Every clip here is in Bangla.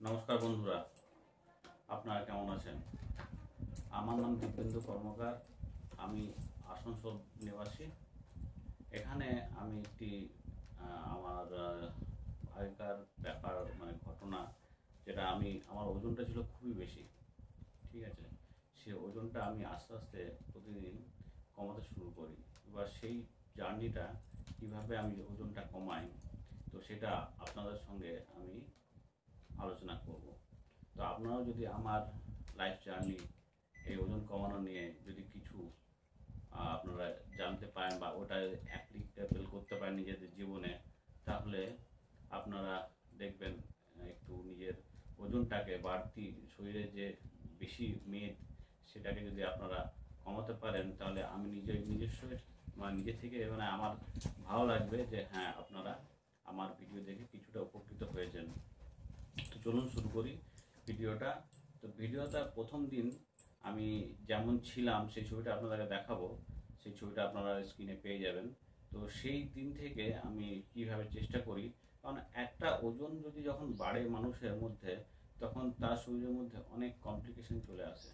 নমস্কার বন্ধুরা, আপনারা কেমন আছেন? আমার নাম দিব্যেন্দু কর্মকার। আমি আসানসোল নিবাসী। এখানে আমি একটি আমার আগেকার ব্যাপার ঘটনা, যেটা আমার ওজনটা ছিল খুবই বেশি। ঠিক আছে, সে ওজনটা আমি আস্তে আস্তে প্রতিদিন কমাতে শুরু করি। এবার সেই জার্নিটা কিভাবে আমি ওজনটা কমাই, তো সেটা আপনাদের সঙ্গে আমি আলোচনা করব। তো আপনারাও যদি আমার লাইফ জার্নি, এই ওজন কমানো নিয়ে যদি কিছু আপনারা জানতে পারেন বা ওটা অ্যাপ্লিকেবল করতে পারেন নিজেদের জীবনে, তাহলে আপনারা দেখবেন একটু নিজের ওজনটাকে, বাড়তি শরীরে যে বেশি মেদ, সেটাকে যদি আপনারা কমাতে পারেন, তাহলে আমি নিজস্ব নিজে থেকে আমার ভালো লাগবে যে হ্যাঁ, আপনারা আমার ভিডিও দেখে কিছুটা উপকৃত হয়েছেন। তো চলুন শুরু করি ভিডিওটা। তো ভিডিওটা প্রথম দিন আমি যেমন ছিলাম সেই ছবিটা আপনাদেরকে দেখাবো। সেই ছবিটা আপনারা স্ক্রিনে পেয়ে যাবেন। তো সেই দিন থেকে আমি কিভাবে চেষ্টা করি, কারণ একটা ওজন যদি যখন বাড়ে মানুষের মধ্যে, তখন তার শরীরের মধ্যে অনেক কমপ্লিকেশন চলে আসে।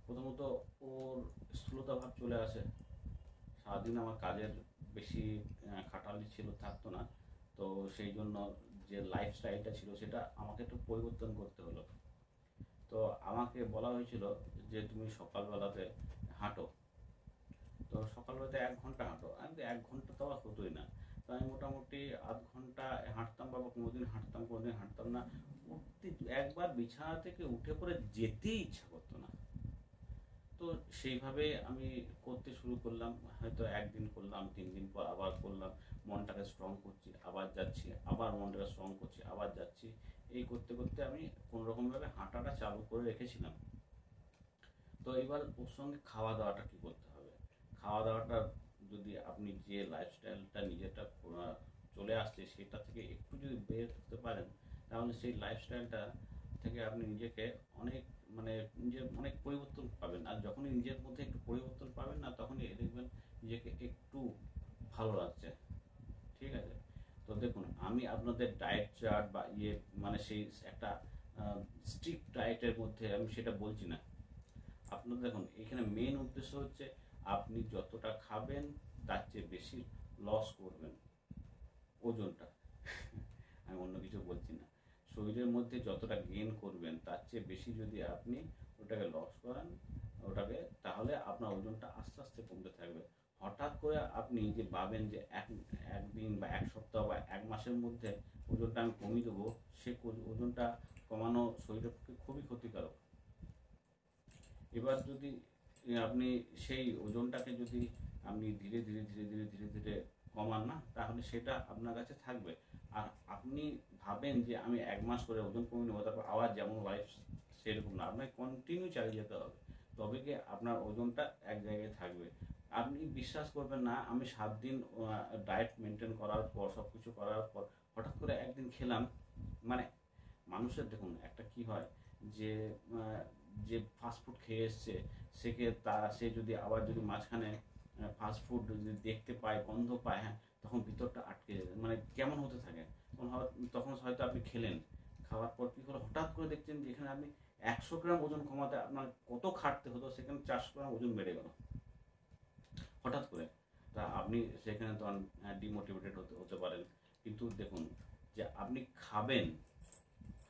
প্রথমত ওর স্থূলতা ভাব চলে আসে। সারাদিন আমার কাজের বেশি খাটালি থাকতো না, তো সেই জন্য যে লাইফস্টাইলটা ছিল সেটা আমাকে একটু পরিবর্তন করতে হলো। তো আমাকে বলা হয়েছিল যে তুমি সকালবেলাতে হাঁটো। তো সকালবেলাতে 1 ঘন্টা হাঁটো। আমি তো 1 ঘন্টা তো আর হতোই না। তো আমি মোটামুটি আধ ঘন্টা হাঁটতাম, বা কোনোদিন হাঁটতাম, কোনোদিন হাঁটতাম না। উঠতে একবার বিছানা থেকে উঠে পড়ে যেতেই ইচ্ছা করতো না। তো সেইভাবে আমি করতে শুরু করলাম। হয়তো একদিন করলাম, 3 দিন পর আবার করলাম, মনটাকে স্ট্রং করছি, আবার যাচ্ছি, আবার মনটাকে স্ট্রং করছি, আবার যাচ্ছি। এই করতে করতে আমি কোনোরকমভাবে হাঁটাটা চালু করে রেখেছিলাম। তো এবার ওর সঙ্গে খাওয়া দাওয়াটা কী করতে হবে। খাওয়া দাওয়াটা যদি আপনি যে লাইফস্টাইলটা নিজেরটা চলে আসছে সেটা থেকে একটু যদি বের করতে পারেন, তাহলে সেই লাইফস্টাইলটা থেকে আপনি নিজেকে অনেক নিজের অনেক পরিবর্তন পাবেন। আর যখনই নিজের মধ্যে একটু পরিবর্তন পাবেন না, তখনই দেখবেন নিজেকে একটু ভালো লাগছে। ঠিক আছে, তো দেখুন, আমি আপনাদের ডায়েট চার্ট বা সেই একটা স্ট্রিক্ট ডায়েটের মধ্যে আমি সেটা বলছি না। আপনারা দেখুন, এখানে মেন উদ্দেশ্য হচ্ছে আপনি যতটা খাবেন তার চেয়ে বেশি লস করবেন ওজনটা। আমি অন্য কিছু বলছি না। শরীরের মধ্যে যতটা গেইন করবেন তার চেয়ে বেশি যদি আপনি ওটাকে লস করেন, তাহলে আপনার ওজনটা আস্তে আস্তে কমতে থাকবে। হঠাৎ করে আপনি যে ভাবেন যে একদিন বা 1 সপ্তাহ বা 1 মাসের মধ্যে ওজনটা আমি কমিয়ে দেবো, সে ওজনটা কমানো শরীরের পক্ষে খুবই ক্ষতিকারক। এবার যদি আপনি সেই ওজনটাকে যদি আপনি ধীরে ধীরে ধীরে ধীরে ধীরে ধীরে কমান না, তাহলে সেটা আপনার কাছে থাকবে। আর আপনি ভাবেন যে আমি 1 মাস করে ওজন কমিয়ে নেবো, তারপর আবার যেমন লাইফ, সেরকম না। আপনাকে কন্টিনিউ চালিয়ে যেতে হবে, তবে কি আপনার ওজনটা এক জায়গায় থাকবে। আপনি বিশ্বাস করবেন না, আমি 7 দিন ডায়েট মেনটেন করার পর, সব কিছু করার পর, হঠাৎ করে একদিন খেলাম। মানে মানুষের দেখুন একটা কি হয়, যে যে ফাস্টফুড খেয়ে এসছে, সে যদি আবার যদি মাঝখানে ফাস্টফুড যদি দেখতে পায়, গন্ধ পায়, হ্যাঁ, তখন ভিতরটা আটকে কেমন হতে থাকে। তখন হয়তো আপনি খেলেন, খাওয়ার পর কি হলো, হঠাৎ করে দেখছেন যে এখানে আপনি 100 গ্রাম ওজন কমাতে আপনার কত খাটতে হতো, সেখানে 400 গ্রাম ওজন বেড়ে গেল হঠাৎ করে। তা আপনি সেখানে তো ডিমোটিভেটেড হতে পারেন। কিন্তু দেখুন, যে আপনি খাবেন,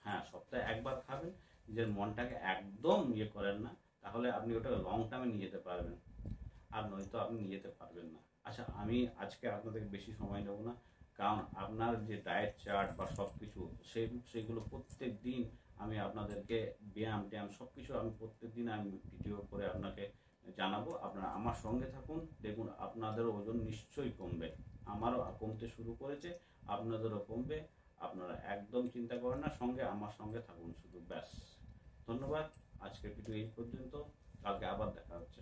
হ্যাঁ, সপ্তাহে একবার খাবেন, নিজের মনটাকে একদম করেন না, তাহলে আপনি ওটা লং টার্মে নিয়ে যেতে পারবেন। আর নয়তো আপনি নিয়ে যেতে পারবেন না। আচ্ছা, আমি আজকে আপনাদের বেশি সময় নেব না, কারণ আপনার যে ডায়েট চার্ট বা সব কিছু, সেগুলো প্রত্যেক দিন আমি আপনাদেরকে ব্যায়াম সব কিছু আমি প্রত্যেক দিন আমি ভিডিও করে আপনাকে জানাবো। আপনারা আমার সঙ্গে থাকুন, দেখুন আপনাদেরও ওজন নিশ্চয়ই কমবে। আমারও কমতে শুরু করেছে, আপনাদেরও কমবে। আপনারা একদম চিন্তা করেন না, আমার সঙ্গে থাকুন শুধু, ব্যাস। ধন্যবাদ। আজকের ভিডিও এই পর্যন্ত, কালকে আবার দেখা হচ্ছে।